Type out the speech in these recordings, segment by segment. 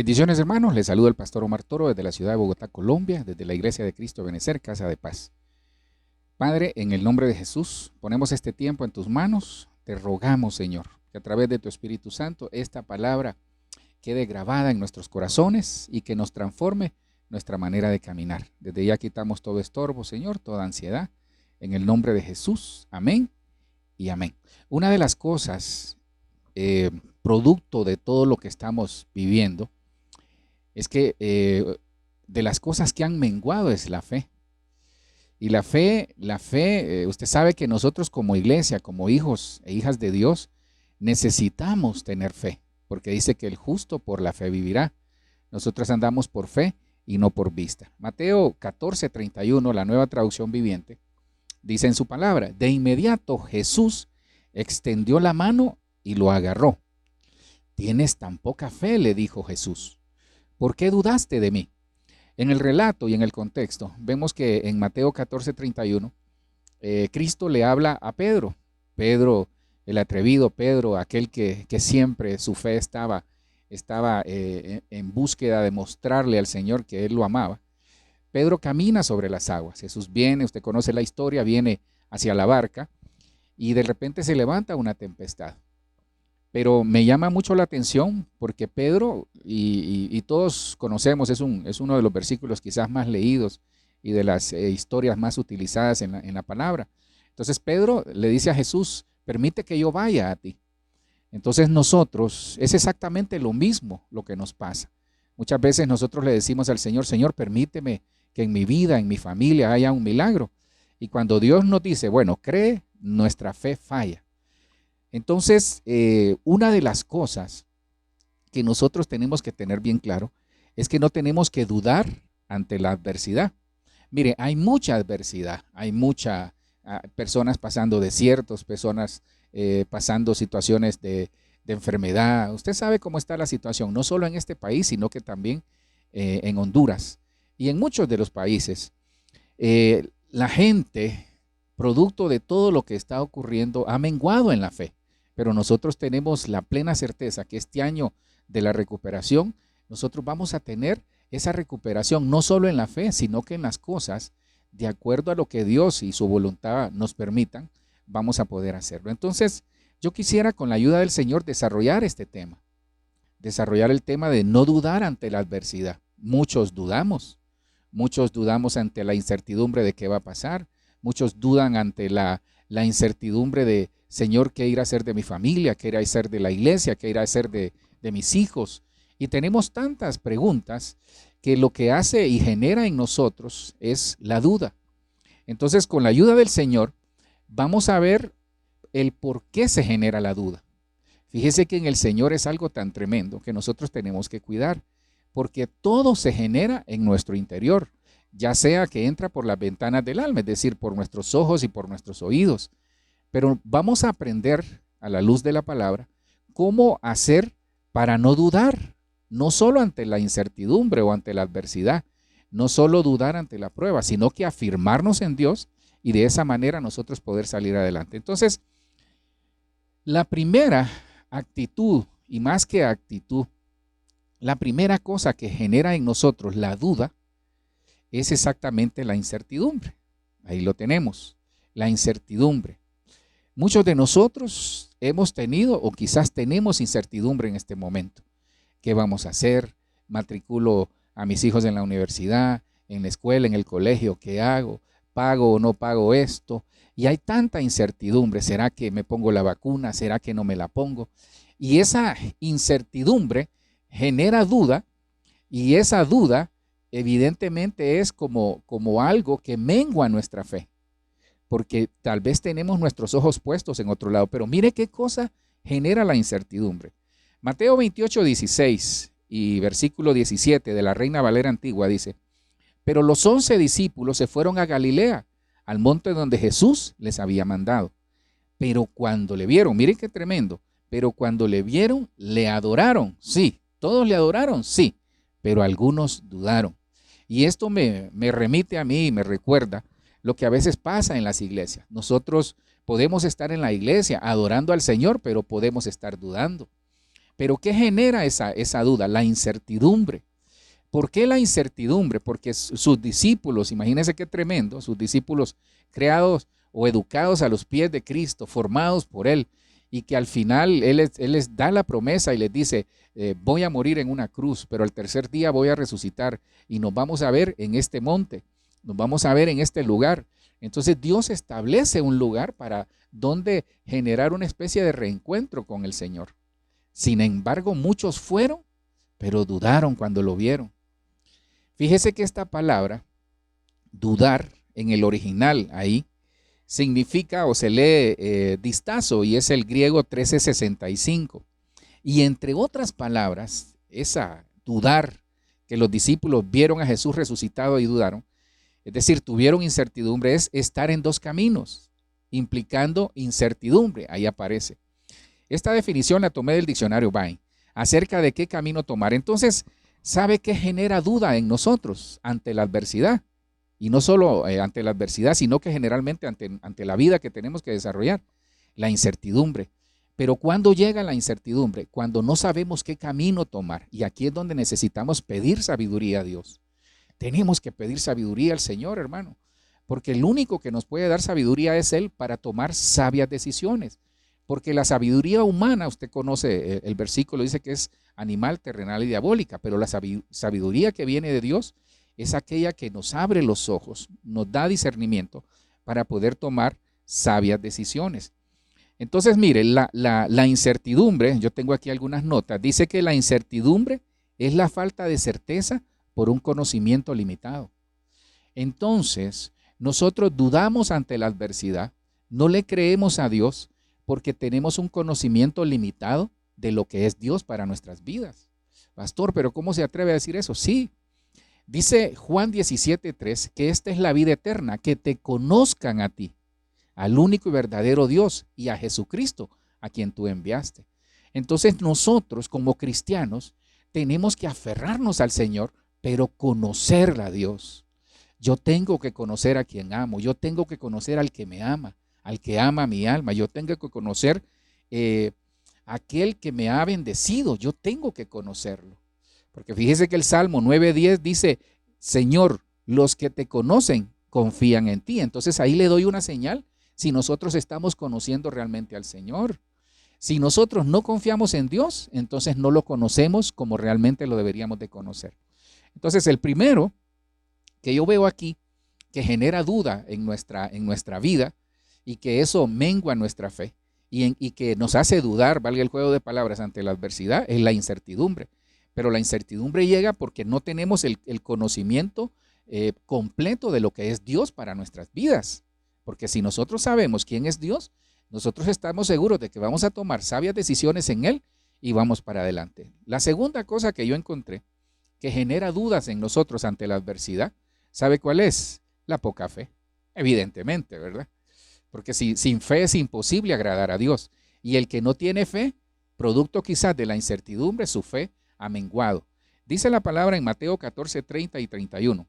Bendiciones, hermanos, les saluda el pastor Omar Toro desde la ciudad de Bogotá, Colombia, desde la Iglesia de Cristo Benecer, Casa de Paz. Padre, en el nombre de Jesús, ponemos este tiempo en tus manos. Te rogamos, Señor, que a través de tu Espíritu Santo esta palabra quede grabada en nuestros corazones y que nos transforme nuestra manera de caminar. Desde ya quitamos todo estorbo, Señor, toda ansiedad, en el nombre de Jesús. Amén y amén. Una de las cosas, producto de todo lo que estamos viviendo, es que de las cosas que han menguado es la fe. Y la fe, usted sabe que nosotros como iglesia, como hijos e hijas de Dios, necesitamos tener fe, porque dice que el justo por la fe vivirá. Nosotros andamos por fe y no por vista. Mateo 14:31, la Nueva Traducción Viviente, dice en su palabra: de inmediato Jesús extendió la mano y lo agarró. ¿Tienes tan poca fe?, le dijo Jesús. ¿Por qué dudaste de mí? En el relato y en el contexto, vemos que en Mateo 14:31, Cristo le habla a Pedro. Pedro, el atrevido Pedro, aquel que siempre su fe estaba en búsqueda de mostrarle al Señor que él lo amaba. Pedro camina sobre las aguas. Jesús viene, usted conoce la historia, viene hacia la barca y de repente se levanta una tempestad. Pero me llama mucho la atención porque Pedro, y todos conocemos, es uno de los versículos quizás más leídos y de las historias más utilizadas en la palabra. Entonces Pedro le dice a Jesús: permite que yo vaya a ti. Entonces nosotros, es exactamente lo mismo lo que nos pasa. Muchas veces nosotros le decimos al Señor: Señor, permíteme que en mi vida, en mi familia haya un milagro. Y cuando Dios nos dice, bueno, cree, nuestra fe falla. Entonces, una de las cosas que nosotros tenemos que tener bien claro es que no tenemos que dudar ante la adversidad. Mire, hay mucha adversidad, hay muchas personas pasando desiertos, personas pasando situaciones de enfermedad. Usted sabe cómo está la situación, no solo en este país, sino que también en Honduras y en muchos de los países. La gente, producto de todo lo que está ocurriendo, ha menguado en la fe. Pero nosotros tenemos la plena certeza que este año de la recuperación, nosotros vamos a tener esa recuperación no solo en la fe, sino que en las cosas, de acuerdo a lo que Dios y su voluntad nos permitan, vamos a poder hacerlo. Entonces, yo quisiera con la ayuda del Señor desarrollar este tema, desarrollar el tema de no dudar ante la adversidad. Muchos dudamos ante la incertidumbre de qué va a pasar, muchos dudan ante la incertidumbre de: Señor, ¿qué irá a hacer de mi familia? ¿Qué irá a hacer de la iglesia? ¿Qué irá a hacer de mis hijos? Y tenemos tantas preguntas que lo que hace y genera en nosotros es la duda. Entonces, con la ayuda del Señor, vamos a ver el por qué se genera la duda. Fíjese que en el Señor es algo tan tremendo que nosotros tenemos que cuidar, porque todo se genera en nuestro interior, ya sea que entra por las ventanas del alma, es decir, por nuestros ojos y por nuestros oídos. Pero vamos a aprender a la luz de la palabra cómo hacer para no dudar, no solo ante la incertidumbre o ante la adversidad, no solo dudar ante la prueba, sino que afirmarnos en Dios y de esa manera nosotros poder salir adelante. Entonces, la primera actitud, y más que actitud, la primera cosa que genera en nosotros la duda es exactamente la incertidumbre. Ahí lo tenemos, la incertidumbre. Muchos de nosotros hemos tenido o quizás tenemos incertidumbre en este momento. ¿Qué vamos a hacer? ¿Matriculo a mis hijos en la universidad, en la escuela, en el colegio? ¿Qué hago? ¿Pago o no pago esto? Y hay tanta incertidumbre. ¿Será que me pongo la vacuna? ¿Será que no me la pongo? Y esa incertidumbre genera duda, y esa duda evidentemente es como algo que mengua nuestra fe, porque tal vez tenemos nuestros ojos puestos en otro lado, pero mire qué cosa genera la incertidumbre. Mateo 28:16 y versículo 17 de la Reina Valera Antigua dice: pero los 11 discípulos se fueron a Galilea, al monte donde Jesús les había mandado. Pero cuando le vieron, miren qué tremendo, pero cuando le vieron, le adoraron. Sí, todos le adoraron, sí, pero algunos dudaron. Y esto me remite a mí y me recuerda lo que a veces pasa en las iglesias. Nosotros podemos estar en la iglesia adorando al Señor, pero podemos estar dudando. Pero ¿qué genera esa duda? La incertidumbre. ¿Por qué la incertidumbre? Porque sus discípulos, imagínense qué tremendo, sus discípulos creados o educados a los pies de Cristo, formados por Él, y que al final Él les da la promesa y les dice, voy a morir en una cruz, pero al tercer día voy a resucitar y nos vamos a ver en este monte, nos vamos a ver en este lugar. Entonces Dios establece un lugar para donde generar una especie de reencuentro con el Señor. Sin embargo, muchos fueron, pero dudaron cuando lo vieron. Fíjese que esta palabra, dudar, en el original ahí, significa o se lee distazo y es el griego 1365. Y entre otras palabras, esa dudar que los discípulos vieron a Jesús resucitado y dudaron, es decir, tuvieron incertidumbre, es estar en dos caminos, implicando incertidumbre. Ahí aparece. Esta definición la tomé del diccionario Vine, acerca de qué camino tomar. Entonces, ¿sabe qué genera duda en nosotros ante la adversidad? Y no solo ante la adversidad, sino que generalmente ante la vida que tenemos que desarrollar, la incertidumbre. Pero ¿cuándo llega la incertidumbre? Cuando no sabemos qué camino tomar. Y aquí es donde necesitamos pedir sabiduría a Dios. Tenemos que pedir sabiduría al Señor, hermano, porque el único que nos puede dar sabiduría es Él para tomar sabias decisiones. Porque la sabiduría humana, usted conoce el versículo, dice que es animal, terrenal y diabólica, pero la sabiduría que viene de Dios es aquella que nos abre los ojos, nos da discernimiento para poder tomar sabias decisiones. Entonces, mire, la incertidumbre, yo tengo aquí algunas notas, dice que la incertidumbre es la falta de certeza por un conocimiento limitado. Entonces, nosotros dudamos ante la adversidad, no le creemos a Dios, porque tenemos un conocimiento limitado de lo que es Dios para nuestras vidas. Pastor, ¿pero cómo se atreve a decir eso? Sí, dice Juan 17:3 que esta es la vida eterna, que te conozcan a ti, al único y verdadero Dios, y a Jesucristo, a quien tú enviaste. Entonces nosotros como cristianos tenemos que aferrarnos al Señor, pero conocer a Dios. Yo tengo que conocer a quien amo, yo tengo que conocer al que me ama, al que ama mi alma. Yo tengo que conocer aquel que me ha bendecido. Yo tengo que conocerlo. Porque fíjese que el Salmo 9:10 dice, Señor, los que te conocen confían en ti. Entonces ahí le doy una señal si nosotros estamos conociendo realmente al Señor. Si nosotros no confiamos en Dios, entonces no lo conocemos como realmente lo deberíamos de conocer. Entonces el primero que yo veo aquí que genera duda en nuestra vida, y que eso mengua nuestra fe y que nos hace dudar, valga el juego de palabras, ante la adversidad, es la incertidumbre. Pero la incertidumbre llega porque no tenemos el conocimiento completo de lo que es Dios para nuestras vidas. Porque si nosotros sabemos quién es Dios, nosotros estamos seguros de que vamos a tomar sabias decisiones en Él y vamos para adelante. La segunda cosa que yo encontré que genera dudas en nosotros ante la adversidad, ¿sabe cuál es? La poca fe. Evidentemente, ¿verdad? Porque sin fe es imposible agradar a Dios. Y el que no tiene fe, producto quizás de la incertidumbre, su fe ha menguado. Dice la palabra en Mateo 14:30 y 31.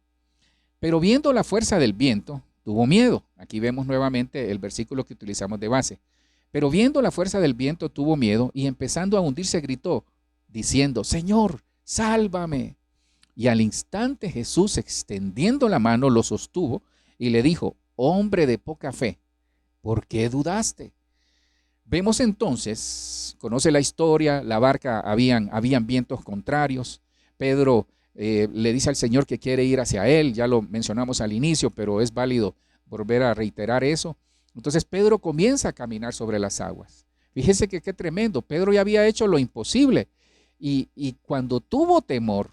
Pero viendo la fuerza del viento, tuvo miedo. Aquí vemos nuevamente el versículo que utilizamos de base. Pero viendo la fuerza del viento, tuvo miedo y empezando a hundirse gritó, diciendo, Señor, sálvame. Y al instante Jesús, extendiendo la mano, lo sostuvo y le dijo, hombre de poca fe, ¿por qué dudaste? Vemos entonces, conoce la historia, la barca, habían vientos contrarios. Pedro le dice al Señor que quiere ir hacia él, ya lo mencionamos al inicio, pero es válido volver a reiterar eso. Entonces Pedro comienza a caminar sobre las aguas. Fíjese que qué tremendo, Pedro ya había hecho lo imposible y cuando tuvo temor,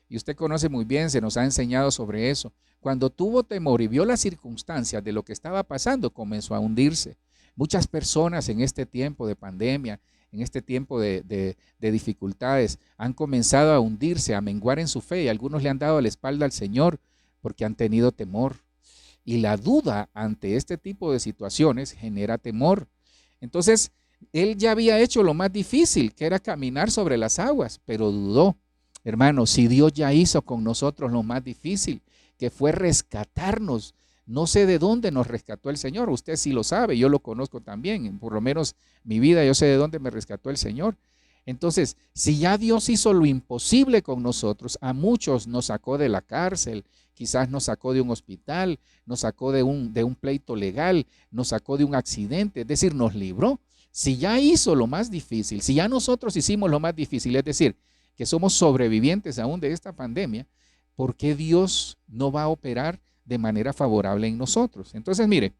y usted conoce muy bien, se nos ha enseñado sobre eso, cuando tuvo temor y vio las circunstancias de lo que estaba pasando, comenzó a hundirse. Muchas personas en este tiempo de pandemia, en este tiempo de dificultades, han comenzado a hundirse, a menguar en su fe, y algunos le han dado la espalda al Señor porque han tenido temor. Y la duda ante este tipo de situaciones genera temor. Entonces, él ya había hecho lo más difícil, que era caminar sobre las aguas, pero dudó. Hermanos, si Dios ya hizo con nosotros lo más difícil, que fue rescatarnos, no sé de dónde nos rescató el Señor, usted sí lo sabe, yo lo conozco también, por lo menos mi vida, yo sé de dónde me rescató el Señor. Entonces, si ya Dios hizo lo imposible con nosotros, a muchos nos sacó de la cárcel, quizás nos sacó de un hospital, nos sacó de un pleito legal, nos sacó de un accidente, es decir, nos libró. Si ya hizo lo más difícil, si ya nosotros hicimos lo más difícil, es decir, que somos sobrevivientes aún de esta pandemia, ¿por qué Dios no va a operar de manera favorable en nosotros? Entonces, mire,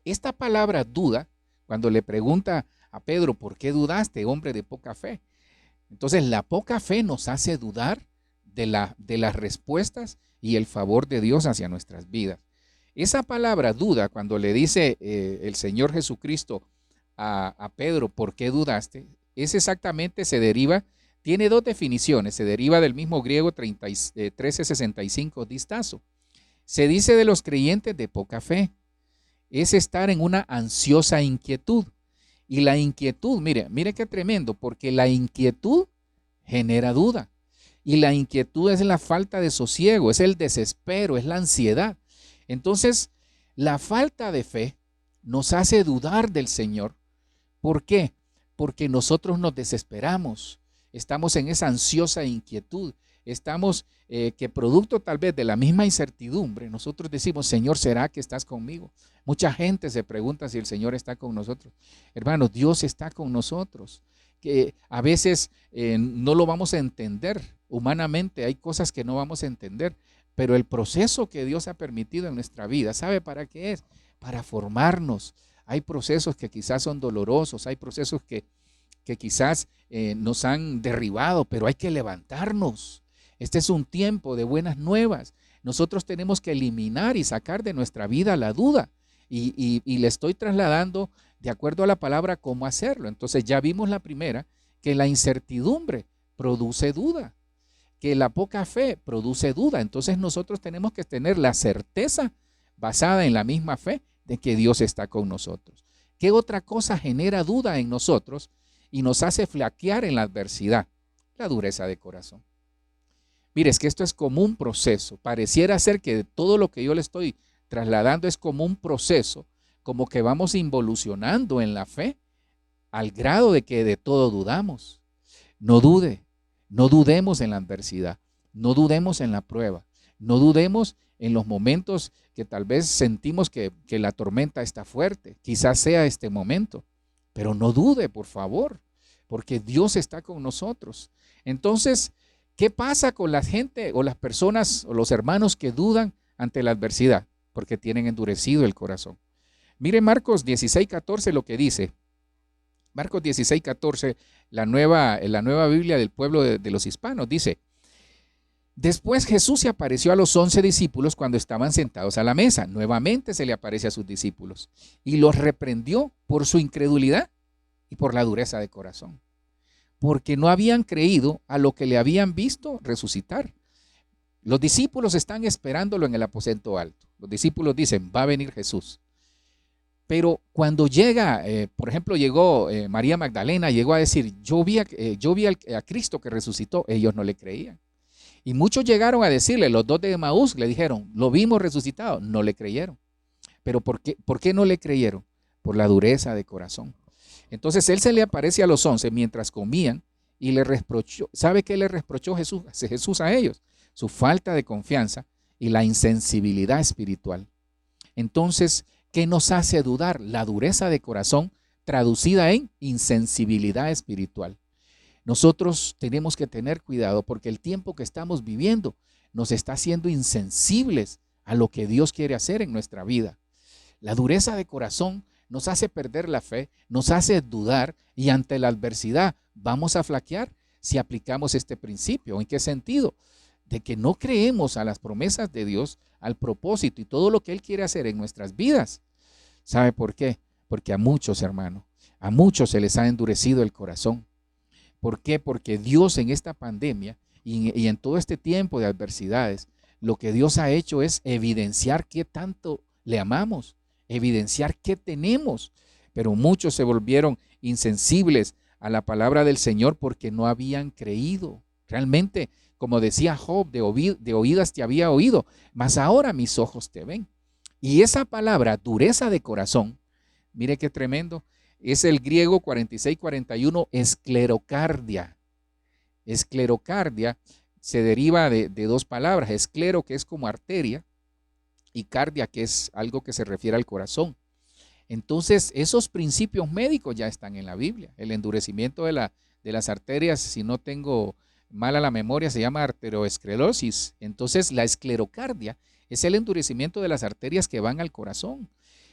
esta palabra duda, cuando le pregunta a Pedro, ¿por qué dudaste, hombre de poca fe? Entonces, la poca fe nos hace dudar de las respuestas y el favor de Dios hacia nuestras vidas. Esa palabra duda, cuando le dice el Señor Jesucristo a Pedro, ¿por qué dudaste? Es exactamente, tiene dos definiciones, se deriva del mismo griego 1365 distazo. Se dice de los creyentes de poca fe, es estar en una ansiosa inquietud. Y la inquietud, mire qué tremendo, porque la inquietud genera duda. Y la inquietud es la falta de sosiego, es el desespero, es la ansiedad. Entonces, la falta de fe nos hace dudar del Señor. ¿Por qué? Porque nosotros nos desesperamos, estamos en esa ansiosa inquietud, estamos que producto tal vez de la misma incertidumbre, nosotros decimos, Señor, ¿será que estás conmigo? Mucha gente se pregunta si el Señor está con nosotros. Hermanos, Dios está con nosotros, que a veces no lo vamos a entender humanamente, hay cosas que no vamos a entender, pero el proceso que Dios ha permitido en nuestra vida, ¿sabe para qué es? Para formarnos. Hay procesos que quizás son dolorosos, hay procesos que quizás nos han derribado, pero hay que levantarnos. Este es un tiempo de buenas nuevas. Nosotros tenemos que eliminar y sacar de nuestra vida la duda. Y le estoy trasladando de acuerdo a la palabra cómo hacerlo. Entonces ya vimos la primera, que la incertidumbre produce duda, que la poca fe produce duda. Entonces nosotros tenemos que tener la certeza basada en la misma fe de que Dios está con nosotros. ¿Qué otra cosa genera duda en nosotros y nos hace flaquear en la adversidad? La dureza de corazón. Mire, es que esto es como un proceso. Pareciera ser que todo lo que yo le estoy trasladando es como un proceso, como que vamos involucionando en la fe al grado de que de todo dudamos. No dude, no dudemos en la adversidad, no dudemos en la prueba, no dudemos en los momentos que tal vez sentimos que la tormenta está fuerte. Quizás sea este momento, pero no dude, por favor, porque Dios está con nosotros. Entonces, ¿qué pasa con la gente o las personas o los hermanos que dudan ante la adversidad? Porque tienen endurecido el corazón. Mire Marcos 16:14 lo que dice. Marcos 16:14, la nueva Biblia del pueblo de los hispanos, dice: después Jesús se apareció a los 11 discípulos cuando estaban sentados a la mesa. Nuevamente se le aparece a sus discípulos y los reprendió por su incredulidad y por la dureza de corazón, porque no habían creído a lo que le habían visto resucitar. Los discípulos están esperándolo en el aposento alto. Los discípulos dicen, va a venir Jesús. Pero cuando llega, por ejemplo, llegó María Magdalena, llegó a decir, yo vi a Cristo que resucitó. Ellos no le creían. Y muchos llegaron a decirle, los dos de Emaús le dijeron, lo vimos resucitado. No le creyeron. Pero ¿por qué no le creyeron? Por la dureza de corazón. Entonces él se le aparece a los 11 mientras comían y le reprochó. ¿Sabe qué le reprochó Jesús a ellos? Su falta de confianza y la insensibilidad espiritual. Entonces, ¿qué nos hace dudar? La dureza de corazón traducida en insensibilidad espiritual. Nosotros tenemos que tener cuidado porque el tiempo que estamos viviendo nos está haciendo insensibles a lo que Dios quiere hacer en nuestra vida. La dureza de corazón nos hace perder la fe, nos hace dudar y ante la adversidad vamos a flaquear si aplicamos este principio. ¿En qué sentido? De que no creemos a las promesas de Dios, al propósito y todo lo que Él quiere hacer en nuestras vidas. ¿Sabe por qué? Porque a muchos, hermano, a muchos se les ha endurecido el corazón. ¿Por qué? Porque Dios en esta pandemia y en todo este tiempo de adversidades, lo que Dios ha hecho es evidenciar qué tanto le amamos, evidenciar qué tenemos. Pero muchos se volvieron insensibles a la palabra del Señor porque no habían creído. Realmente, como decía Job, de oídas te había oído, mas ahora mis ojos te ven. Y esa palabra, dureza de corazón, mire qué tremendo, Es el griego 4641, esclerocardia. Esclerocardia se deriva de dos palabras, esclero, que es como arteria, y cardia, que es algo que se refiere al corazón. Entonces, esos principios médicos ya están en la Biblia. El endurecimiento de las arterias, si no tengo mala la memoria, se llama arteriosclerosis. Entonces, la esclerocardia es el endurecimiento de las arterias que van al corazón.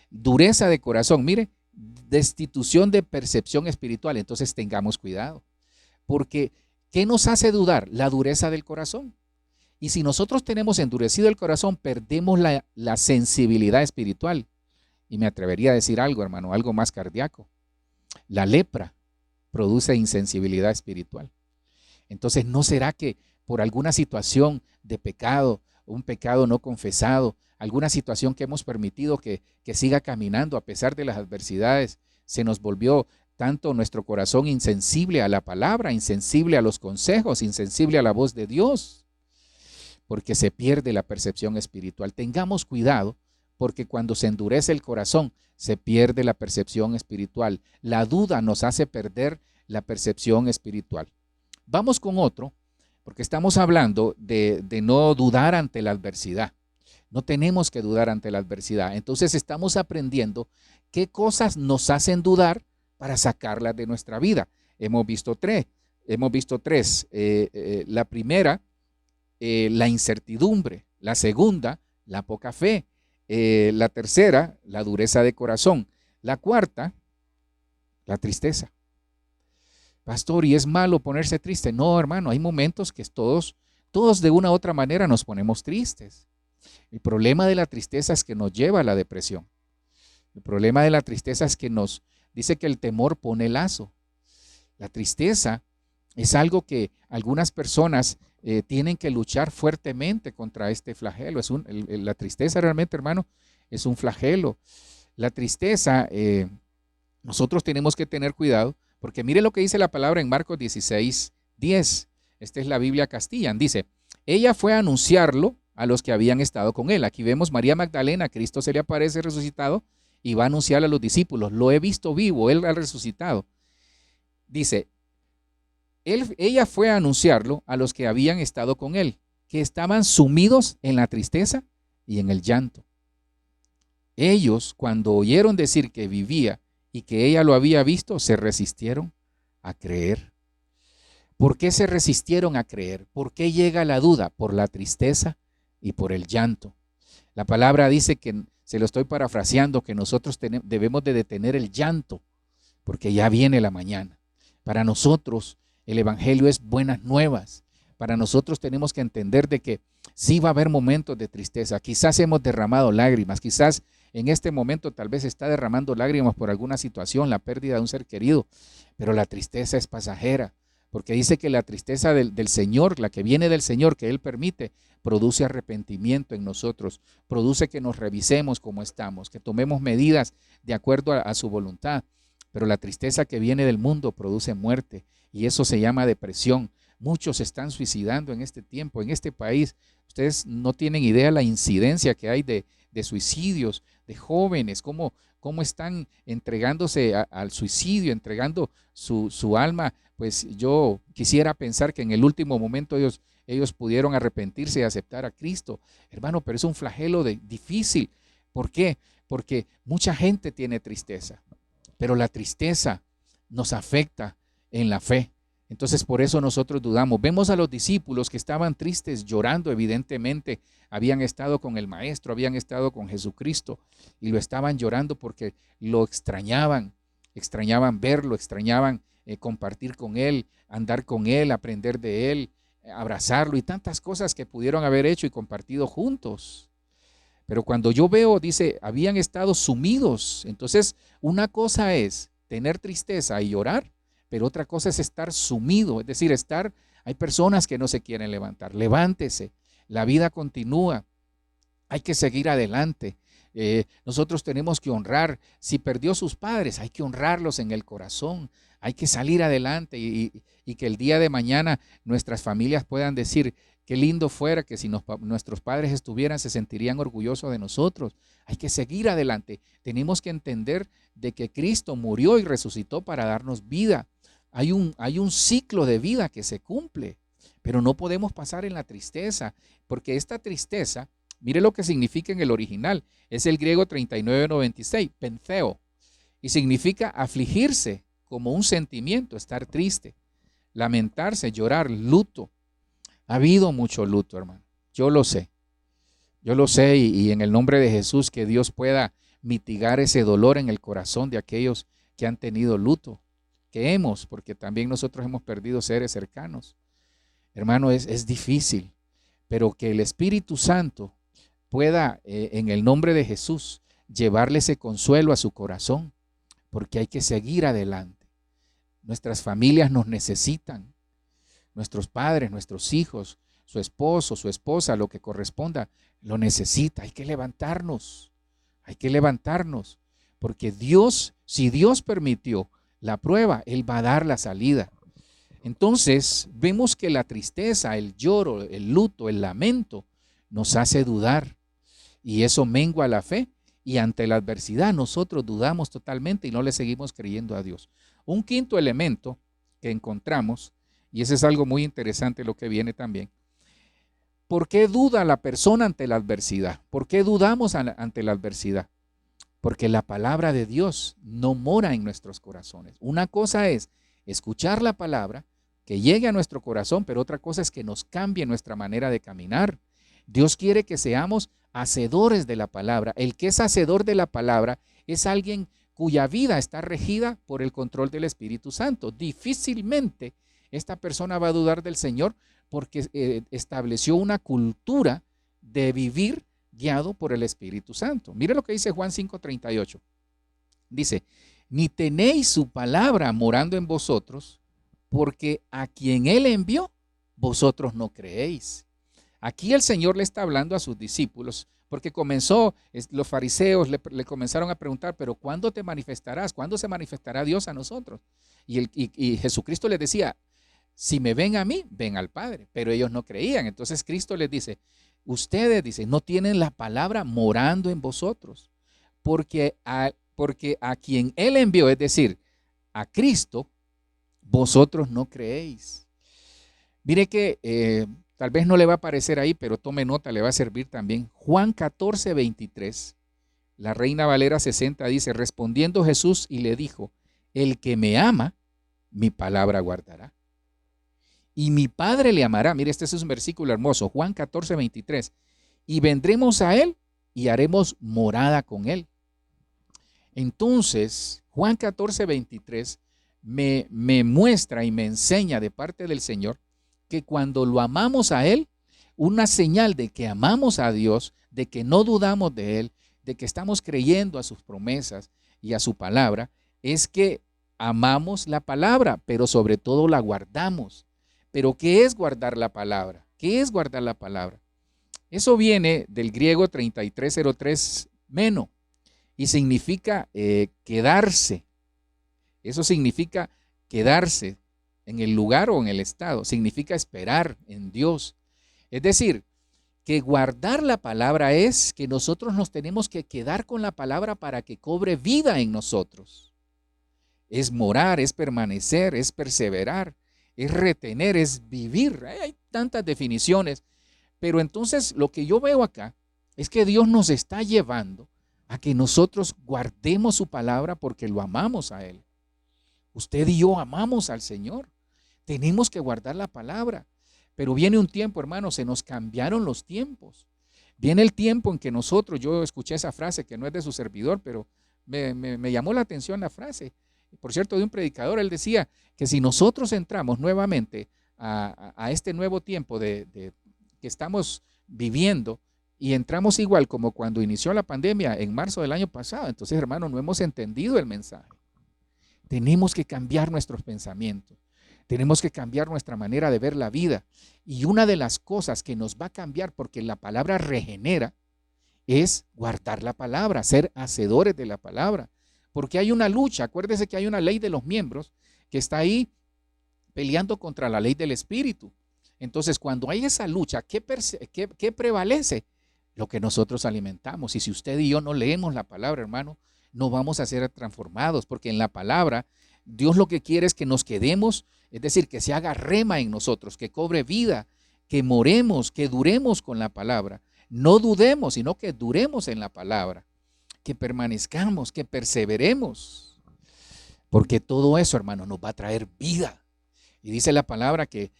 Dureza de corazón, mire, destitución de percepción espiritual. Entonces, tengamos cuidado. Porque, ¿qué nos hace dudar? La dureza del corazón. Y si nosotros tenemos endurecido el corazón, perdemos la sensibilidad espiritual. Y me atrevería a decir algo, hermano, algo más cardíaco. La lepra produce insensibilidad espiritual. Entonces, ¿no será que por alguna situación de pecado, un pecado no confesado, alguna situación que hemos permitido que siga caminando a pesar de las adversidades, se nos volvió tanto nuestro corazón insensible a la palabra, insensible a los consejos, insensible a la voz de Dios? Porque se pierde la percepción espiritual. Tengamos cuidado, porque cuando se endurece el corazón, se pierde la percepción espiritual. La duda nos hace perder la percepción espiritual. Vamos con otro, porque estamos hablando de no dudar ante la adversidad. No tenemos que dudar ante la adversidad. Entonces estamos aprendiendo qué cosas nos hacen dudar para sacarlas de nuestra vida. Hemos visto tres. La primera, la incertidumbre. La segunda, la poca fe. La tercera, la dureza de corazón. La cuarta, la tristeza. Pastor, ¿y es malo ponerse triste? No, hermano, hay momentos que todos de una u otra manera nos ponemos tristes. El problema de la tristeza es que nos lleva a la depresión. El problema de la tristeza es que nos dice que el temor pone lazo. La tristeza es algo que algunas personas tienen que luchar fuertemente contra este flagelo. La tristeza realmente, hermano, es un flagelo. La tristeza, nosotros tenemos que tener cuidado, porque mire lo que dice la palabra en Marcos 16:10. Esta es la Biblia Castellana. Dice, ella fue a anunciarlo a los que habían estado con él. Aquí vemos María Magdalena, Cristo se le aparece resucitado y va a anunciar a los discípulos, lo he visto vivo, él ha resucitado. Dice, ella fue a anunciarlo a los que habían estado con él, que estaban sumidos en la tristeza y en el llanto. Ellos, cuando oyeron decir que vivía y que ella lo había visto, se resistieron a creer. ¿Por qué se resistieron a creer? ¿Por qué llega la duda? Por la tristeza y por el llanto. La palabra dice que, se lo estoy parafraseando, que nosotros debemos de detener el llanto, porque ya viene la mañana. Para nosotros el evangelio es buenas nuevas. Para nosotros tenemos que entender de que sí va a haber momentos de tristeza. Quizás hemos derramado lágrimas, quizás en este momento tal vez está derramando lágrimas por alguna situación, la pérdida de un ser querido, pero la tristeza es pasajera, porque dice que la tristeza del Señor, la que viene del Señor, que Él permite, produce arrepentimiento en nosotros, produce que nos revisemos cómo estamos, que tomemos medidas de acuerdo a su voluntad. Pero la tristeza que viene del mundo produce muerte, y eso se llama depresión. Muchos se están suicidando en este tiempo, en este país. Ustedes no tienen idea la incidencia que hay de suicidios, de jóvenes, cómo están entregándose al suicidio, entregando su alma. Pues yo quisiera pensar que en el último momento ellos pudieron arrepentirse y aceptar a Cristo. Hermano, pero es un flagelo difícil. ¿Por qué? Porque mucha gente tiene tristeza, pero la tristeza nos afecta en la fe. Entonces por eso nosotros dudamos. Vemos a los discípulos que estaban tristes, llorando, evidentemente habían estado con el Maestro, habían estado con Jesucristo y lo estaban llorando porque lo extrañaban verlo, extrañaban compartir con Él, andar con Él, aprender de Él, abrazarlo y tantas cosas que pudieron haber hecho y compartido juntos. Pero cuando yo veo, dice, habían estado sumidos. Entonces una cosa es tener tristeza y llorar, pero otra cosa es estar sumido, es decir, hay personas que no se quieren levantar. Levántese, la vida continúa, hay que seguir adelante. Nosotros tenemos que honrar, si perdió sus padres, hay que honrarlos en el corazón, Hay que salir adelante y que el día de mañana nuestras familias puedan decir, qué lindo fuera que si nuestros padres estuvieran, se sentirían orgullosos de nosotros. Hay que seguir adelante. Tenemos que entender de que Cristo murió y resucitó para darnos vida. Hay un ciclo de vida que se cumple, pero no podemos pasar en la tristeza, porque esta tristeza, mire lo que significa en el original, es el griego 3996, pentheo, y significa afligirse como un sentimiento, estar triste, lamentarse, llorar, luto. Ha habido mucho luto, hermano. Yo lo sé y en el nombre de Jesús que Dios pueda mitigar ese dolor en el corazón de aquellos que han tenido luto, porque también nosotros hemos perdido seres cercanos. Hermano, es difícil, pero que el Espíritu Santo pueda, en el nombre de Jesús, llevarle ese consuelo a su corazón, porque hay que seguir adelante. Nuestras familias nos necesitan, nuestros padres, nuestros hijos, su esposo, su esposa, lo que corresponda, lo necesita. Hay que levantarnos, porque Dios, si Dios permitió la prueba, Él va a dar la salida. Entonces vemos que la tristeza, el lloro, el luto, el lamento nos hace dudar y eso mengua la fe y ante la adversidad nosotros dudamos totalmente y no le seguimos creyendo a Dios. Un quinto elemento que encontramos, y ese es algo muy interesante lo que viene también. ¿Por qué duda la persona ante la adversidad? ¿Por qué dudamos ante la adversidad? Porque la palabra de Dios no mora en nuestros corazones. Una cosa es escuchar la palabra, que llegue a nuestro corazón, pero otra cosa es que nos cambie nuestra manera de caminar. Dios quiere que seamos hacedores de la palabra. El que es hacedor de la palabra es alguien cuya vida está regida por el control del Espíritu Santo. Difícilmente esta persona va a dudar del Señor porque estableció una cultura de vivir guiado por el Espíritu Santo. Mire lo que dice Juan 5:38. Dice, ni tenéis su palabra morando en vosotros, porque a quien Él envió, vosotros no creéis. Aquí el Señor le está hablando a sus discípulos, porque los fariseos le comenzaron a preguntar, pero ¿cuándo te manifestarás? ¿Cuándo se manifestará Dios a nosotros? Y Jesucristo les decía, si me ven a mí, ven al Padre, pero ellos no creían. Entonces Cristo les dice, ustedes, dice, no tienen la palabra morando en vosotros, porque a quien Él envió, es decir, a Cristo, vosotros no creéis. Mire que tal vez no le va a aparecer ahí, pero tome nota, le va a servir también. Juan 14:23, la Reina Valera 60 dice, respondiendo Jesús y le dijo, el que me ama, mi palabra guardará. Y mi Padre le amará. Mire, este es un versículo hermoso, Juan 14:23. Y vendremos a Él y haremos morada con Él. Entonces, Juan 14:23 me muestra y me enseña de parte del Señor que cuando lo amamos a Él, una señal de que amamos a Dios, de que no dudamos de Él, de que estamos creyendo a sus promesas y a su palabra, es que amamos la palabra, pero sobre todo la guardamos. ¿Pero qué es guardar la palabra? ¿Qué es guardar la palabra? Eso viene del griego 3303 meno y significa quedarse. Eso significa quedarse en el lugar o en el estado. Significa esperar en Dios. Es decir, que guardar la palabra es que nosotros nos tenemos que quedar con la palabra para que cobre vida en nosotros. Es morar, es permanecer, es perseverar, es retener, es vivir. Hay tantas definiciones. Pero entonces lo que yo veo acá es que Dios nos está llevando a que nosotros guardemos su palabra porque lo amamos a Él. Usted y yo amamos al Señor. Tenemos que guardar la palabra. Pero viene un tiempo, hermano, se nos cambiaron los tiempos. Viene el tiempo en que nosotros, yo escuché esa frase que no es de su servidor, pero me llamó la atención la frase. Por cierto, de un predicador, él decía que si nosotros entramos nuevamente a este nuevo tiempo que estamos viviendo y entramos igual como cuando inició la pandemia en marzo del año pasado, entonces, hermano, no hemos entendido el mensaje. Tenemos que cambiar nuestros pensamientos. Tenemos que cambiar nuestra manera de ver la vida. Y una de las cosas que nos va a cambiar, porque la palabra regenera, es guardar la palabra, ser hacedores de la palabra. Porque hay una lucha, acuérdese que hay una ley de los miembros que está ahí peleando contra la ley del espíritu. Entonces, cuando hay esa lucha, ¿qué prevalece? Lo que nosotros alimentamos. Y si usted y yo no leemos la palabra, hermano, no vamos a ser transformados, porque en la palabra Dios lo que quiere es que nos quedemos, es decir, que se haga rema en nosotros, que cobre vida, que moremos, que duremos con la palabra. No dudemos, sino que duremos en la palabra, que permanezcamos, que perseveremos, porque todo eso, hermano, nos va a traer vida. Y dice la palabra que,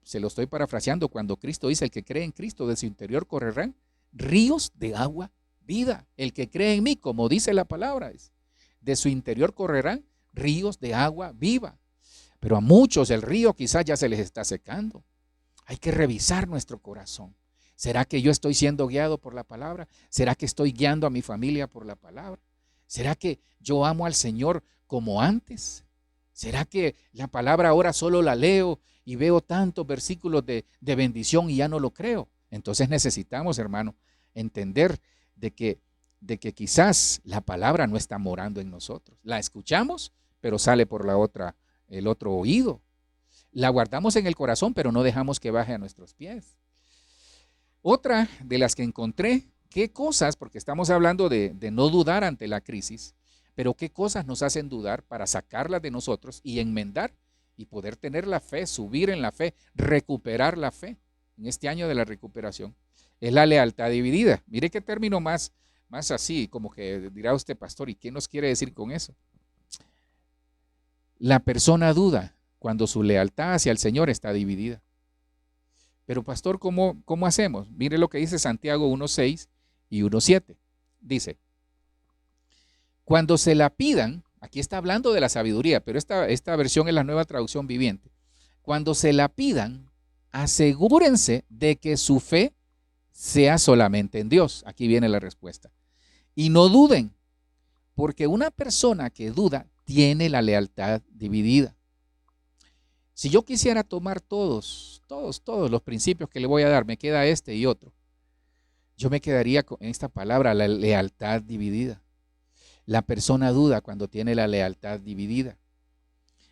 se lo estoy parafraseando, cuando Cristo dice, el que cree en Cristo, de su interior correrán ríos de agua vida. El que cree en mí, como dice la palabra, de su interior correrán ríos de agua viva. Pero a muchos el río quizás ya se les está secando. Hay que revisar nuestro corazón. ¿Será que yo estoy siendo guiado por la palabra? ¿Será que estoy guiando a mi familia por la palabra? ¿Será que yo amo al Señor como antes? ¿Será que la palabra ahora solo la leo y veo tantos versículos de bendición y ya no lo creo? Entonces necesitamos, hermano, entender de que quizás la palabra no está morando en nosotros. La escuchamos, pero sale por el otro oído. La guardamos en el corazón, pero no dejamos que baje a nuestros pies. Otra de las que encontré, qué cosas, porque estamos hablando de no dudar ante la crisis, pero qué cosas nos hacen dudar para sacarlas de nosotros y enmendar y poder tener la fe, subir en la fe, recuperar la fe en este año de la recuperación. Es la lealtad dividida. Mire qué término más así, como que dirá usted, pastor, ¿y qué nos quiere decir con eso? La persona duda cuando su lealtad hacia el Señor está dividida. Pero pastor, ¿cómo hacemos? Mire lo que dice Santiago 1:6 y 1:7. Dice, cuando se la pidan, aquí está hablando de la sabiduría, pero esta versión es la Nueva Traducción Viviente. Cuando se la pidan, asegúrense de que su fe sea solamente en Dios. Aquí viene la respuesta. Y no duden, porque una persona que duda tiene la lealtad dividida. Si yo quisiera tomar todos los principios que le voy a dar, me queda este y otro, yo me quedaría con esta palabra, la lealtad dividida. La persona duda cuando tiene la lealtad dividida.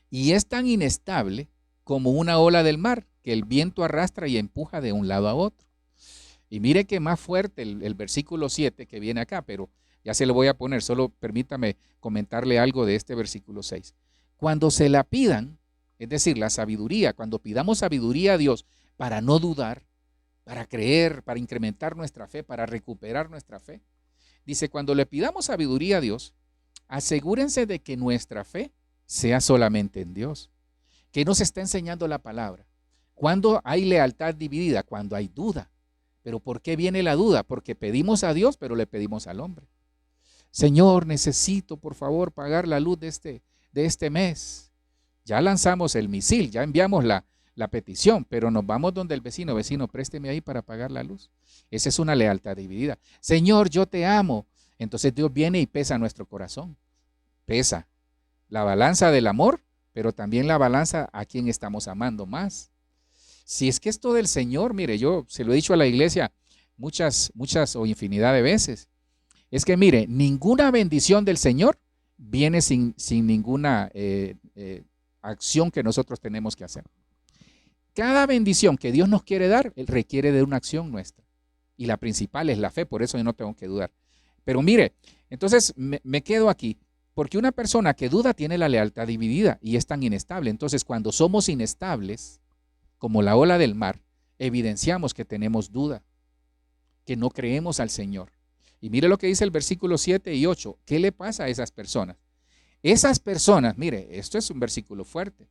Y es tan inestable como una ola del mar, que el viento arrastra y empuja de un lado a otro. Y mire que más fuerte el versículo 7 que viene acá, pero ya se lo voy a poner, solo permítame comentarle algo de este versículo 6. Cuando se la pidan, es decir, la sabiduría, cuando pidamos sabiduría a Dios para no dudar, para creer, para incrementar nuestra fe, para recuperar nuestra fe, dice, cuando le pidamos sabiduría a Dios, asegúrense de que nuestra fe sea solamente en Dios. ¿Qué nos está enseñando la palabra? Cuando hay lealtad dividida, cuando hay duda. ¿Pero por qué viene la duda? Porque pedimos a Dios, pero le pedimos al hombre. Señor, necesito, por favor, pagar la luz de este mes. Ya lanzamos el misil, ya enviamos la petición, pero nos vamos donde el vecino, présteme ahí para pagar la luz. Esa es una lealtad dividida. Señor, yo te amo. Entonces Dios viene y pesa nuestro corazón. Pesa la balanza del amor, pero también la balanza a quien estamos amando más. Si es que esto del Señor, mire, yo se lo he dicho a la iglesia muchas o infinidad de veces. Es que mire, ninguna bendición del Señor viene sin ninguna acción que nosotros tenemos que hacer. Cada bendición que Dios nos quiere dar, Él requiere de una acción nuestra. Y la principal es la fe, por eso yo no tengo que dudar. Pero mire, entonces me quedo aquí, porque una persona que duda tiene la lealtad dividida y es tan inestable. Entonces, cuando somos inestables, como la ola del mar, evidenciamos que tenemos duda, que no creemos al Señor. Y mire lo que dice el versículo 7 y 8. ¿Qué le pasa a esas personas? Esas personas, mire, esto es un versículo fuerte.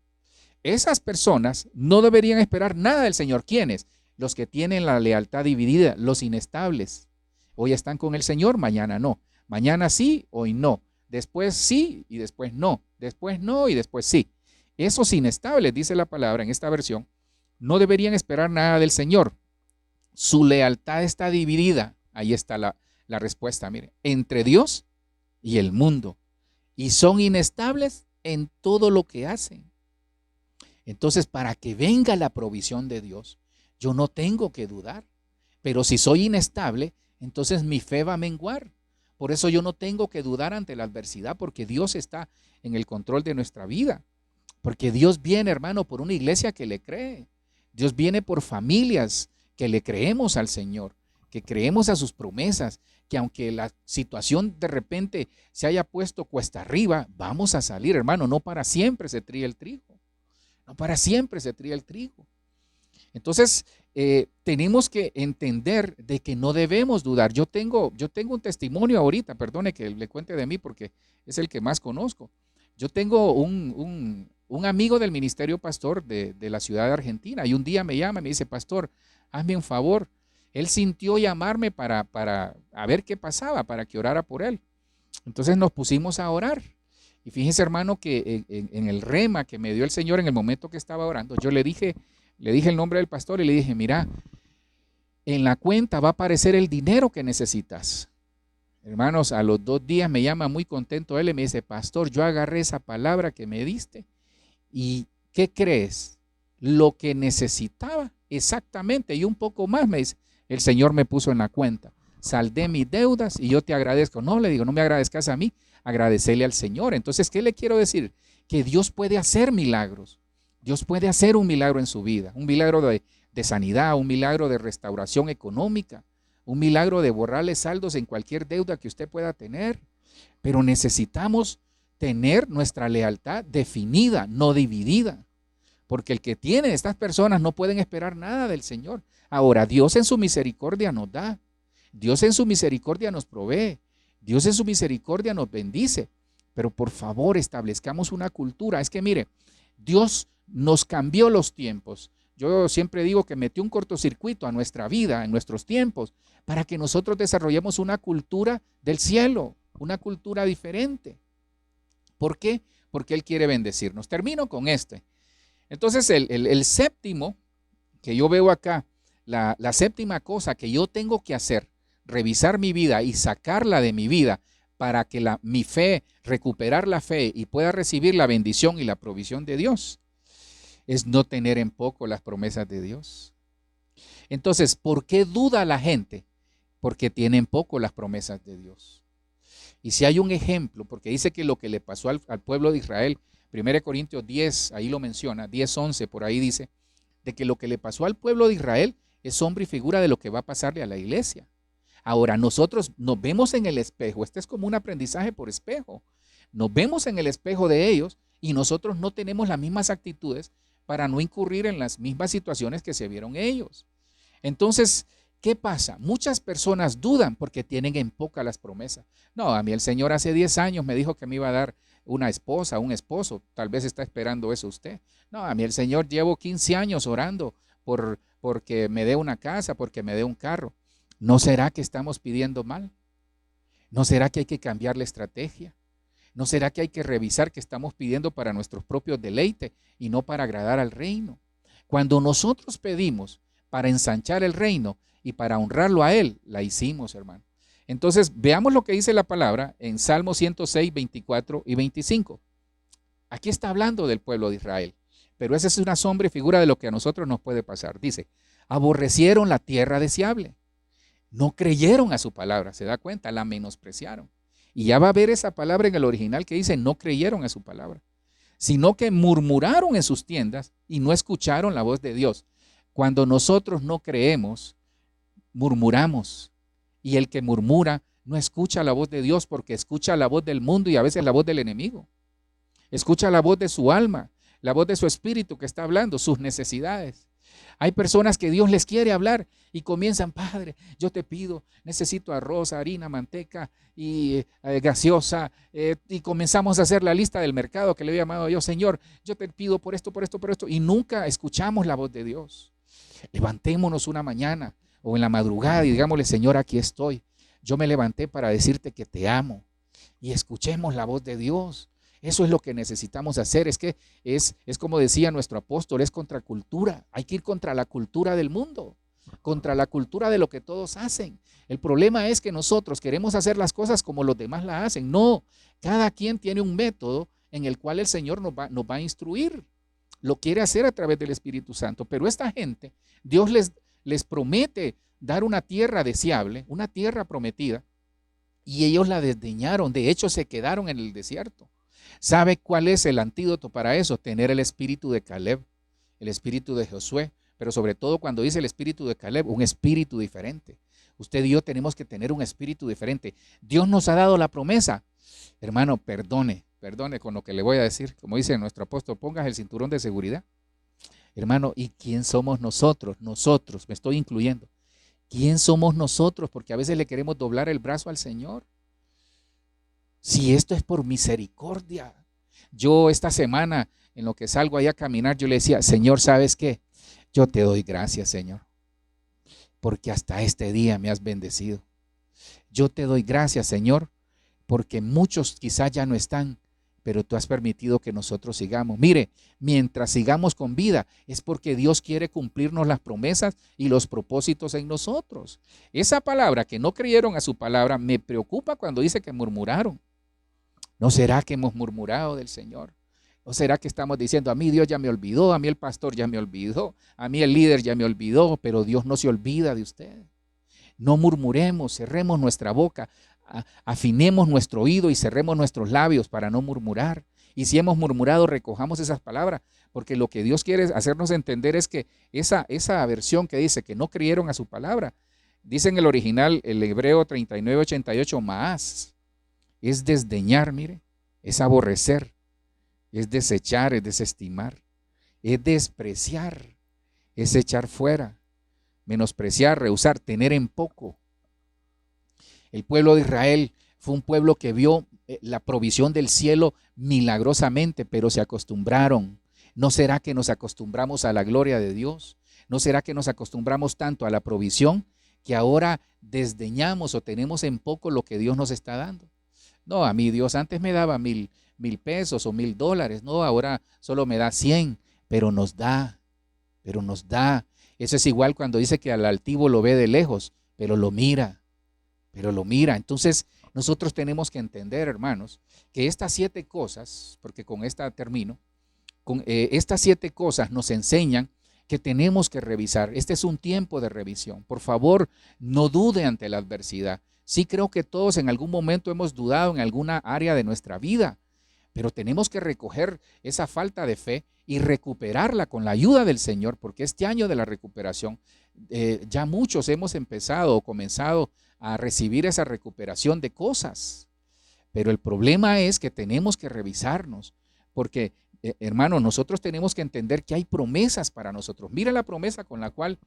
Esas personas no deberían esperar nada del Señor. ¿Quiénes? Los que tienen la lealtad dividida, los inestables. Hoy están con el Señor, mañana no. Mañana sí, hoy no. Después sí y después no. Después no y después sí. Esos inestables, dice la palabra en esta versión, no deberían esperar nada del Señor. Su lealtad está dividida. Ahí está la respuesta, mire, entre Dios y el mundo. Y son inestables en todo lo que hacen. Entonces, para que venga la provisión de Dios, yo no tengo que dudar. Pero si soy inestable, entonces mi fe va a menguar. Por eso yo no tengo que dudar ante la adversidad, porque Dios está en el control de nuestra vida. Porque Dios viene, hermano, por una iglesia que le cree. Dios viene por familias que le creemos al Señor, que creemos a sus promesas, que aunque la situación de repente se haya puesto cuesta arriba, vamos a salir, hermano. No para siempre se trilla el trigo. No para siempre se trilla el trigo. Entonces, tenemos que entender de que no debemos dudar. Yo tengo un testimonio ahorita, perdone que le cuente de mí porque es el que más conozco. Yo tengo un amigo del ministerio pastor de la ciudad de Argentina, y un día me llama y me dice: pastor, hazme un favor. Él sintió llamarme para a ver qué pasaba, para que orara por él. Entonces nos pusimos a orar. Y fíjese, hermano, que en el rema que me dio el Señor en el momento que estaba orando, yo le dije el nombre del pastor y le dije: mira, en la cuenta va a aparecer el dinero que necesitas. Hermanos, a los 2 días me llama muy contento él y me dice: pastor, yo agarré esa palabra que me diste y ¿qué crees? Lo que necesitaba exactamente y un poco más, me dice, el Señor me puso en la cuenta. Saldé mis deudas y yo te agradezco. No, le digo, no me agradezcas a mí, agradecele al Señor. Entonces, ¿qué le quiero decir? Que Dios puede hacer milagros. Dios puede hacer un milagro en su vida, un milagro de sanidad, un milagro de restauración económica, un milagro de borrarle saldos en cualquier deuda que usted pueda tener. Pero necesitamos tener nuestra lealtad definida, no dividida. Porque el que tiene estas personas no pueden esperar nada del Señor. Ahora, Dios en su misericordia nos da. Dios en su misericordia nos provee. Dios en su misericordia nos bendice. Pero por favor, establezcamos una cultura. Es que mire, Dios nos cambió los tiempos. Yo siempre digo que metió un cortocircuito a nuestra vida, en nuestros tiempos, para que nosotros desarrollemos una cultura del cielo, una cultura diferente. ¿Por qué? Porque Él quiere bendecirnos. Termino con este. Entonces, el séptimo que yo veo acá, la séptima cosa que yo tengo que hacer, revisar mi vida y sacarla de mi vida para que mi fe, recuperar la fe y pueda recibir la bendición y la provisión de Dios, es no tener en poco las promesas de Dios. Entonces, ¿por qué duda la gente? Porque tiene en poco las promesas de Dios. Y si hay un ejemplo, porque dice que lo que le pasó al pueblo de Israel, 1 Corintios 10, ahí lo menciona, 10, 11, por ahí dice, de que lo que le pasó al pueblo de Israel es sombra y figura de lo que va a pasarle a la iglesia. Ahora, nosotros nos vemos en el espejo, este es como un aprendizaje por espejo, nos vemos en el espejo de ellos y nosotros no tenemos las mismas actitudes para no incurrir en las mismas situaciones que se vieron ellos. Entonces, ¿qué pasa? Muchas personas dudan porque tienen en poca las promesas. No, a mí el Señor hace 10 años me dijo que me iba a dar una esposa, un esposo, tal vez está esperando eso usted. No, a mí el Señor llevo 15 años orando porque me dé una casa, porque me dé un carro. ¿No será que estamos pidiendo mal? ¿No será que hay que cambiar la estrategia? ¿No será que hay que revisar que estamos pidiendo para nuestros propios deleites y no para agradar al reino? Cuando nosotros pedimos para ensanchar el reino y para honrarlo a Él, la hicimos, hermano. Entonces, veamos lo que dice la palabra en Salmo 106, 24 y 25. Aquí está hablando del pueblo de Israel, pero esa es una sombra y figura de lo que a nosotros nos puede pasar. Dice, aborrecieron la tierra deseable, no creyeron a su palabra, se da cuenta, la menospreciaron. Y ya va a ver esa palabra en el original que dice, no creyeron a su palabra, sino que murmuraron en sus tiendas y no escucharon la voz de Dios. Cuando nosotros no creemos, murmuramos. Y el que murmura no escucha la voz de Dios porque escucha la voz del mundo y a veces la voz del enemigo. Escucha la voz de su alma, la voz de su espíritu que está hablando, sus necesidades. Hay personas que Dios les quiere hablar y comienzan, Padre, yo te pido, necesito arroz, harina, manteca y gaseosa. Y comenzamos a hacer la lista del mercado que le he llamado yo, Señor, yo te pido por esto, por esto, por esto. Y nunca escuchamos la voz de Dios. Levantémonos una mañana o en la madrugada y digámosle, Señor, aquí estoy. Yo me levanté para decirte que te amo. Y escuchemos la voz de Dios. Eso es lo que necesitamos hacer. Es que es como decía nuestro apóstol, es contracultura. Hay que ir contra la cultura del mundo, contra la cultura de lo que todos hacen. El problema es que nosotros queremos hacer las cosas como los demás las hacen. No, cada quien tiene un método en el cual el Señor nos va a instruir. Lo quiere hacer a través del Espíritu Santo. Pero esta gente, Dios les promete dar una tierra deseable, una tierra prometida, y ellos la desdeñaron. De hecho, se quedaron en el desierto. ¿Sabe cuál es el antídoto para eso? Tener el espíritu de Caleb, el espíritu de Josué, pero sobre todo cuando dice el espíritu de Caleb, un espíritu diferente. Usted y yo tenemos que tener un espíritu diferente. Dios nos ha dado la promesa. Hermano, perdone con lo que le voy a decir. Como dice nuestro apóstol, pongas el cinturón de seguridad. Hermano, ¿y quién somos nosotros? Nosotros, me estoy incluyendo. ¿Quién somos nosotros? Porque a veces le queremos doblar el brazo al Señor. Si esto es por misericordia. Yo esta semana, en lo que salgo allá a caminar, yo le decía, Señor, ¿sabes qué? Yo te doy gracias, Señor, porque hasta este día me has bendecido. Yo te doy gracias, Señor, porque muchos quizás ya no están, pero tú has permitido que nosotros sigamos. Mire, mientras sigamos con vida, es porque Dios quiere cumplirnos las promesas y los propósitos en nosotros. Esa palabra, que no creyeron a su palabra, me preocupa cuando dice que murmuraron. ¿No será que hemos murmurado del Señor? ¿O será que estamos diciendo, a mí Dios ya me olvidó, a mí el pastor ya me olvidó, a mí el líder ya me olvidó, pero Dios no se olvida de usted? No murmuremos, cerremos nuestra boca, afinemos nuestro oído y cerremos nuestros labios para no murmurar. Y si hemos murmurado, recojamos esas palabras, porque lo que Dios quiere hacernos entender es que esa versión que dice que no creyeron a su palabra, dice en el original, el hebreo 39:88, más, es desdeñar, mire, es aborrecer, es desechar, es desestimar, es despreciar, es echar fuera, menospreciar, rehusar, tener en poco. El pueblo de Israel fue un pueblo que vio la provisión del cielo milagrosamente, pero se acostumbraron. ¿No será que nos acostumbramos a la gloria de Dios? ¿No será que nos acostumbramos tanto a la provisión que ahora desdeñamos o tenemos en poco lo que Dios nos está dando? No, a mí Dios antes me daba $1,000 pesos o $1,000, no, ahora solo me da 100, pero nos da. Eso es igual cuando dice que al altivo lo ve de lejos, pero lo mira. Entonces nosotros tenemos que entender, hermanos, que estas 7 cosas, porque con esta termino, estas 7 cosas nos enseñan que tenemos que revisar. Este es un tiempo de revisión. Por favor, no dude ante la adversidad. Sí, creo que todos en algún momento hemos dudado en alguna área de nuestra vida, pero tenemos que recoger esa falta de fe y recuperarla con la ayuda del Señor, porque este año de la recuperación, ya muchos hemos empezado o comenzado a recibir esa recuperación de cosas. Pero el problema es que tenemos que revisarnos, porque hermano, nosotros tenemos que entender que hay promesas para nosotros. Mira la promesa con la cual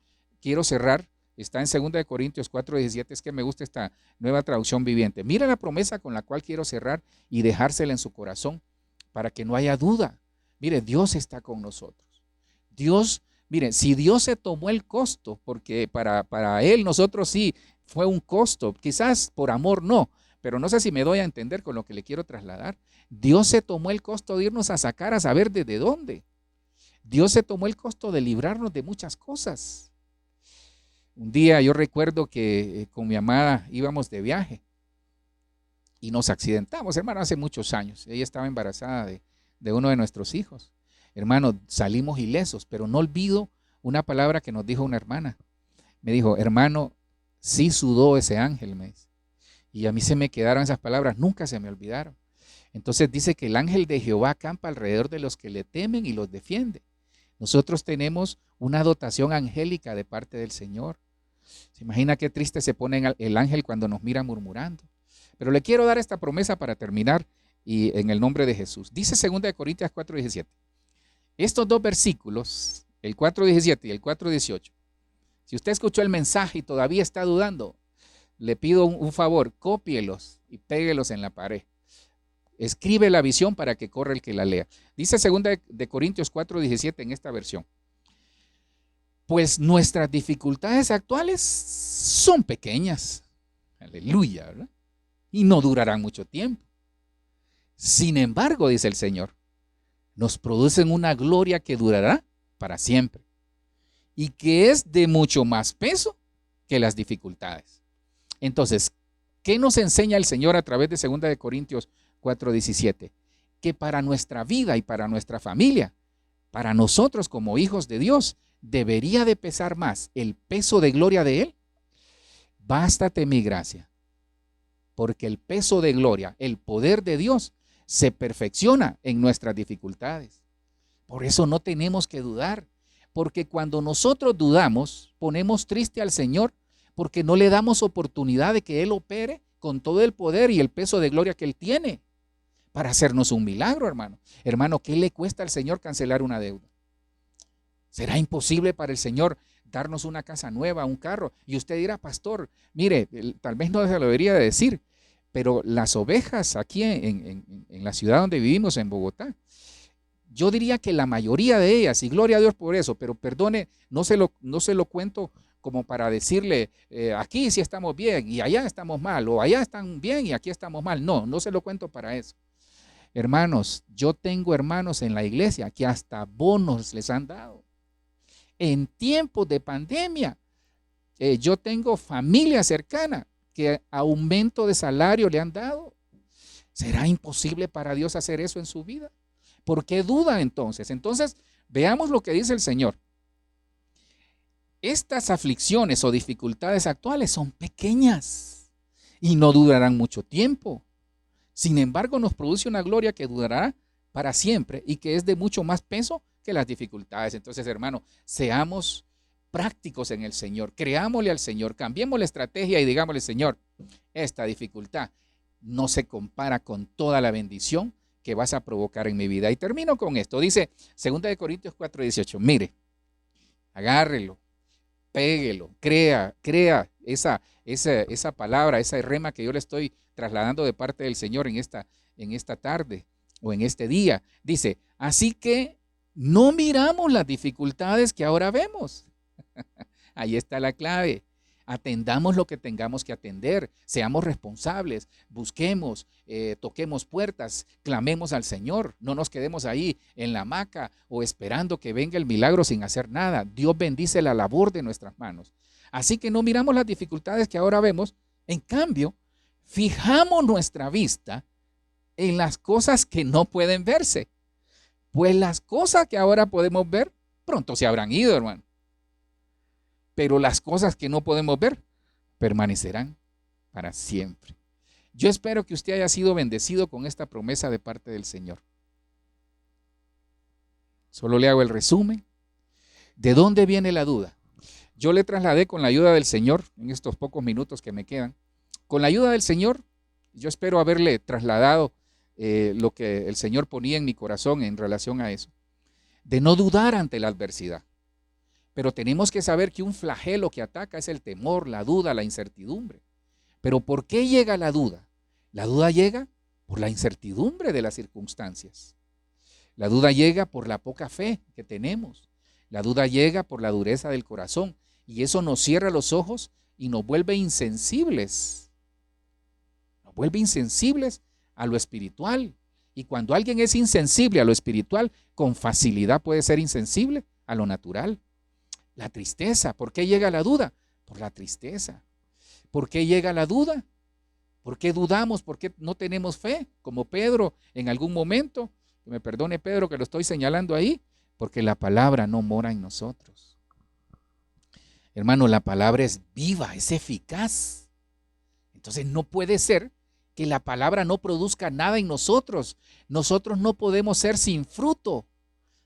quiero cerrar. Está en 2 Corintios 4:17, es que me gusta esta nueva traducción viviente. Mira la promesa con la cual quiero cerrar y dejársela en su corazón para que no haya duda. Mire, Dios está con nosotros. Dios, mire, si Dios se tomó el costo, porque para Él nosotros sí fue un costo, quizás por amor no, pero no sé si me doy a entender con lo que le quiero trasladar. Dios se tomó el costo de irnos a sacar a saber desde dónde. Dios se tomó el costo de librarnos de muchas cosas. Un día yo recuerdo que con mi amada íbamos de viaje y nos accidentamos, hermano, hace muchos años. Ella estaba embarazada de uno de nuestros hijos. Hermano, salimos ilesos, pero no olvido una palabra que nos dijo una hermana. Me dijo, hermano, sí sudó ese ángel, me dice. Y a mí se me quedaron esas palabras, nunca se me olvidaron. Entonces dice que el ángel de Jehová acampa alrededor de los que le temen y los defiende. Nosotros tenemos una dotación angélica de parte del Señor. ¿Se imagina qué triste se pone el ángel cuando nos mira murmurando? Pero le quiero dar esta promesa para terminar y en el nombre de Jesús. Dice 2 Corintios 4:17. Estos 2 versículos, el 4:17 y el 4:18, si usted escuchó el mensaje y todavía está dudando, le pido un favor, cópielos y péguelos en la pared. Escribe la visión para que corra el que la lea. Dice 2 Corintios 4:17 en esta versión. Pues nuestras dificultades actuales son pequeñas, aleluya, ¿verdad? Y no durarán mucho tiempo. Sin embargo, dice el Señor, nos producen una gloria que durará para siempre y que es de mucho más peso que las dificultades. Entonces, ¿qué nos enseña el Señor a través de 2 Corintios 4:17? Que para nuestra vida y para nuestra familia, para nosotros como hijos de Dios, debería de pesar más el peso de gloria de Él. Bástate mi gracia, porque el peso de gloria, el poder de Dios, se perfecciona en nuestras dificultades. Por eso no tenemos que dudar, porque cuando nosotros dudamos, ponemos triste al Señor, porque no le damos oportunidad de que Él opere con todo el poder y el peso de gloria que Él tiene para hacernos un milagro, hermano. Hermano, ¿qué le cuesta al Señor cancelar una deuda? ¿Será imposible para el Señor darnos una casa nueva, un carro? Y usted dirá, pastor, mire, tal vez no se lo debería de decir, pero las ovejas aquí en la ciudad donde vivimos, en Bogotá, yo diría que la mayoría de ellas, y gloria a Dios por eso, pero perdone, no se lo cuento como para decirle, aquí sí estamos bien y allá estamos mal, o allá están bien y aquí estamos mal. No, no se lo cuento para eso. Hermanos, yo tengo hermanos en la iglesia que hasta bonos les han dado. En tiempos de pandemia, yo tengo familia cercana que aumento de salario le han dado. ¿Será imposible para Dios hacer eso en su vida? ¿Por qué duda entonces? Entonces, veamos lo que dice el Señor. Estas aflicciones o dificultades actuales son pequeñas y no durarán mucho tiempo. Sin embargo, nos produce una gloria que durará para siempre y que es de mucho más peso que las dificultades. Entonces, hermano, seamos prácticos en el Señor, creámosle al Señor, cambiemos la estrategia y digámosle, Señor, esta dificultad no se compara con toda la bendición que vas a provocar en mi vida. Y termino con esto. Dice 2 Corintios 4:18. Mire, agárrelo, péguelo, crea esa palabra, esa rema que yo le estoy trasladando de parte del Señor en esta tarde o en este día. Dice, así que no miramos las dificultades que ahora vemos. Ahí está la clave. Atendamos lo que tengamos que atender, seamos responsables, busquemos, toquemos puertas, clamemos al Señor, no nos quedemos ahí en la hamaca o esperando que venga el milagro sin hacer nada. Dios bendice la labor de nuestras manos. Así que no miramos las dificultades que ahora vemos, en cambio, fijamos nuestra vista en las cosas que no pueden verse, pues las cosas que ahora podemos ver pronto se habrán ido, hermano. Pero las cosas que no podemos ver permanecerán para siempre. Yo espero que usted haya sido bendecido con esta promesa de parte del Señor. Solo le hago el resumen. ¿De dónde viene la duda? Yo le trasladé con la ayuda del Señor, en estos pocos minutos que me quedan, con la ayuda del Señor, yo espero haberle trasladado lo que el Señor ponía en mi corazón en relación a eso, de no dudar ante la adversidad. Pero tenemos que saber que un flagelo que ataca es el temor, la duda, la incertidumbre. ¿Pero por qué llega la duda? La duda llega por la incertidumbre de las circunstancias. La duda llega por la poca fe que tenemos. La duda llega por la dureza del corazón. Y eso nos cierra los ojos y nos vuelve insensibles. Nos vuelve insensibles a lo espiritual. Y cuando alguien es insensible a lo espiritual, con facilidad puede ser insensible a lo natural. La tristeza. ¿Por qué llega la duda? Por la tristeza. ¿Por qué llega la duda? ¿Por qué dudamos? ¿Por qué no tenemos fe? Como Pedro en algún momento. Que me perdone Pedro que lo estoy señalando ahí. Porque la palabra no mora en nosotros. Hermano, la palabra es viva, es eficaz. Entonces no puede ser que la palabra no produzca nada en nosotros. Nosotros no podemos ser sin fruto.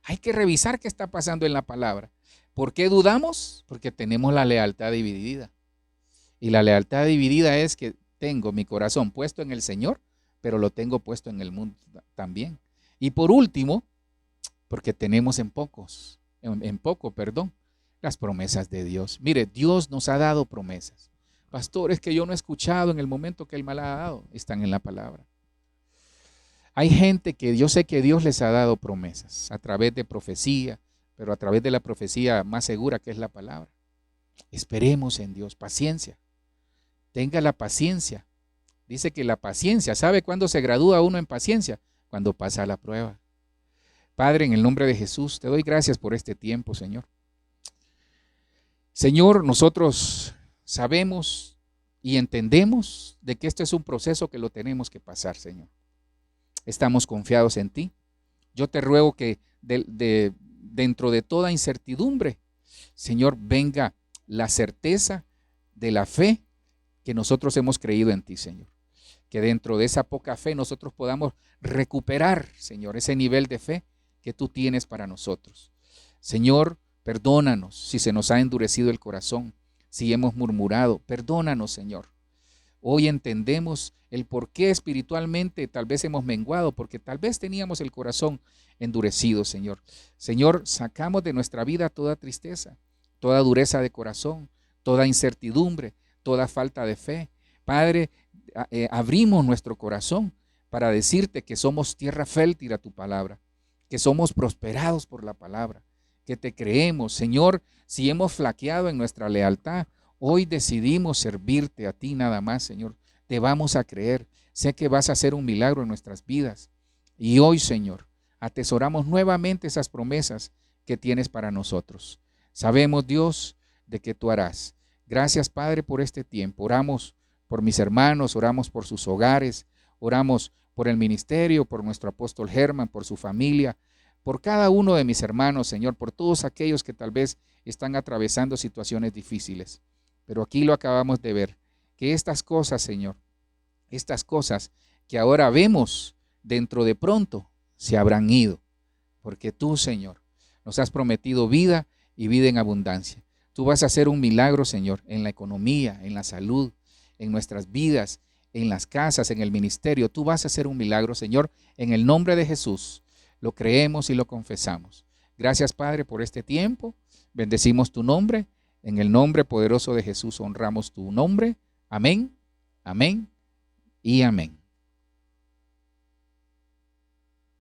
Hay que revisar qué está pasando en la palabra. ¿Por qué dudamos? Porque tenemos la lealtad dividida. Y la lealtad dividida es que tengo mi corazón puesto en el Señor, pero lo tengo puesto en el mundo también. Y por último, porque tenemos en poco, las promesas de Dios. Mire, Dios nos ha dado promesas. Pastor, es que yo no he escuchado en el momento que Él me la ha dado. Están en la palabra. Hay gente que yo sé que Dios les ha dado promesas a través de profecía, pero a través de la profecía más segura que es la palabra. Esperemos en Dios, paciencia. Tenga la paciencia. Dice que la paciencia, ¿sabe cuándo se gradúa uno en paciencia? Cuando pasa la prueba. Padre, en el nombre de Jesús, te doy gracias por este tiempo, Señor. Señor, nosotros sabemos y entendemos de que este es un proceso que lo tenemos que pasar, Señor. Estamos confiados en ti. Yo te ruego que dentro de toda incertidumbre, Señor, venga la certeza de la fe que nosotros hemos creído en ti, Señor. que dentro de esa poca fe nosotros podamos recuperar, Señor, ese nivel de fe que tú tienes para nosotros. Señor, perdónanos si se nos ha endurecido el corazón, si hemos murmurado. Perdónanos, Señor. Hoy entendemos el por qué espiritualmente tal vez hemos menguado, porque tal vez teníamos el corazón endurecido, Señor. Señor, sacamos de nuestra vida toda tristeza, toda dureza de corazón, toda incertidumbre, toda falta de fe. Padre, abrimos nuestro corazón para decirte que somos tierra fértil a tu palabra, que somos prosperados por la palabra, que te creemos. Señor, si hemos flaqueado en nuestra lealtad, hoy decidimos servirte a ti nada más, Señor. Te vamos a creer. Sé que vas a hacer un milagro en nuestras vidas. Y hoy, Señor, atesoramos nuevamente esas promesas que tienes para nosotros. Sabemos, Dios, de que tú harás. Gracias, Padre, por este tiempo. Oramos por mis hermanos, oramos por sus hogares, oramos por el ministerio, por nuestro apóstol Germán, por su familia, por cada uno de mis hermanos, Señor, por todos aquellos que tal vez están atravesando situaciones difíciles. Pero aquí lo acabamos de ver, que estas cosas, Señor, estas cosas que ahora vemos dentro de pronto se habrán ido, porque tú, Señor, nos has prometido vida y vida en abundancia. Tú vas a hacer un milagro, Señor, en la economía, en la salud, en nuestras vidas, en las casas, en el ministerio. Tú vas a hacer un milagro, Señor, en el nombre de Jesús. Lo creemos y lo confesamos. Gracias, Padre, por este tiempo. Bendecimos tu nombre. En el nombre poderoso de Jesús honramos tu nombre. Amén, amén y amén.